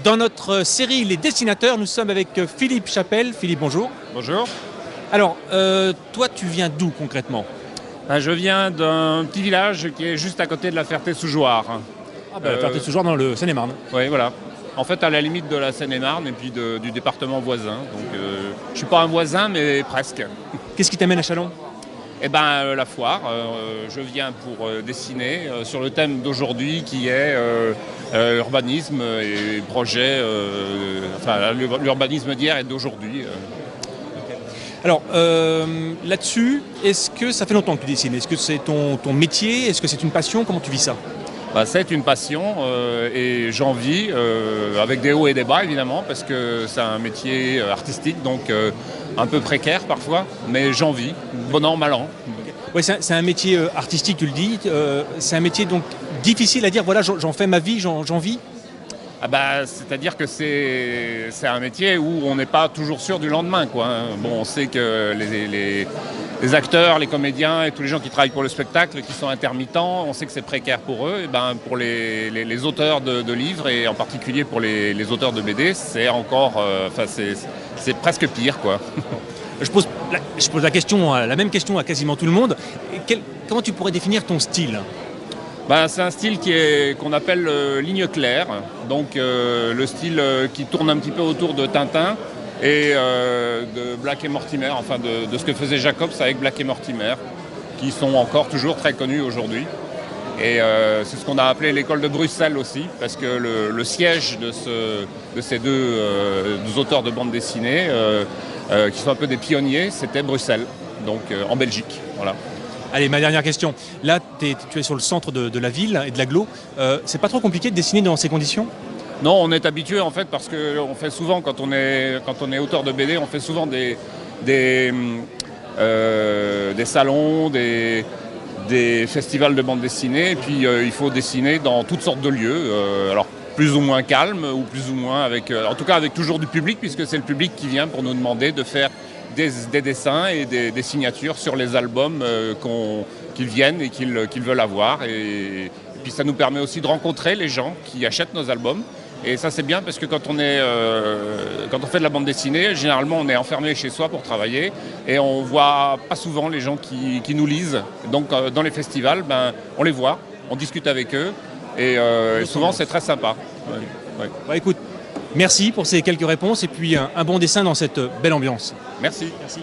Dans notre série Les Dessinateurs, nous sommes avec Philippe Chapelle. Philippe, bonjour. Bonjour. Alors, toi, tu viens d'où concrètement? Je viens d'un petit village qui est juste à côté de la Ferté-sous-Jouarre. Ferté-sous-Jouarre dans le Seine-et-Marne. Oui, voilà. En fait, à la limite de la Seine-et-Marne et puis du département voisin. Donc, je ne suis pas un voisin, mais presque. Qu'est-ce qui t'amène à Châlons? La foire. Je viens pour dessiner sur le thème d'aujourd'hui qui est urbanisme et projet. L'urbanisme d'hier et d'aujourd'hui. Alors, là-dessus, est-ce que ça fait longtemps que tu dessines? Est-ce que c'est ton métier? Est-ce que c'est une passion? Comment tu vis ça? C'est une passion et j'en vis avec des hauts et des bas évidemment parce que c'est un métier artistique donc un peu précaire parfois, mais j'en vis, bon an, mal an. Oui, c'est un métier artistique, tu le dis. C'est un métier donc difficile à dire, voilà, j'en fais ma vie, j'en vis. C'est-à-dire que c'est un métier où on n'est pas toujours sûr du lendemain, quoi. Bon, on sait que les acteurs, les comédiens et tous les gens qui travaillent pour le spectacle, qui sont intermittents, on sait que c'est précaire pour eux. Et pour les auteurs de livres et en particulier pour les auteurs de BD, c'est encore, c'est presque pire, quoi. Je pose la même question à quasiment tout le monde. Comment tu pourrais définir ton style? C'est un style qu'on appelle ligne claire, donc le style qui tourne un petit peu autour de Tintin et de Black et Mortimer, enfin de ce que faisait Jacobs avec Black et Mortimer, qui sont encore toujours très connus aujourd'hui. Et c'est ce qu'on a appelé l'école de Bruxelles aussi, parce que le siège de ces deux auteurs de bande dessinée, qui sont un peu des pionniers, c'était Bruxelles, donc en Belgique. Voilà. Allez, ma dernière question. Là, tu es sur le centre de la ville et de l'agglo. C'est pas trop compliqué de dessiner dans ces conditions? Non, on est habitué en fait parce qu'on fait souvent, quand on est auteur de BD, on fait souvent des salons, des festivals de bande dessinée. Et puis il faut dessiner dans toutes sortes de lieux. Alors plus ou moins calme ou plus ou moins en tout cas avec toujours du public puisque c'est le public qui vient pour nous demander de faire des dessins et des signatures sur les albums qu'ils viennent et qu'ils veulent avoir. Et puis ça nous permet aussi de rencontrer les gens qui achètent nos albums. Et ça c'est bien parce que quand on fait de la bande dessinée, généralement on est enfermé chez soi pour travailler et on voit pas souvent les gens qui nous lisent. Donc dans les festivals, on les voit, on discute avec eux et souvent c'est très sympa. Ouais. Écoute, merci pour ces quelques réponses et puis un bon dessin dans cette belle ambiance. Merci. Merci.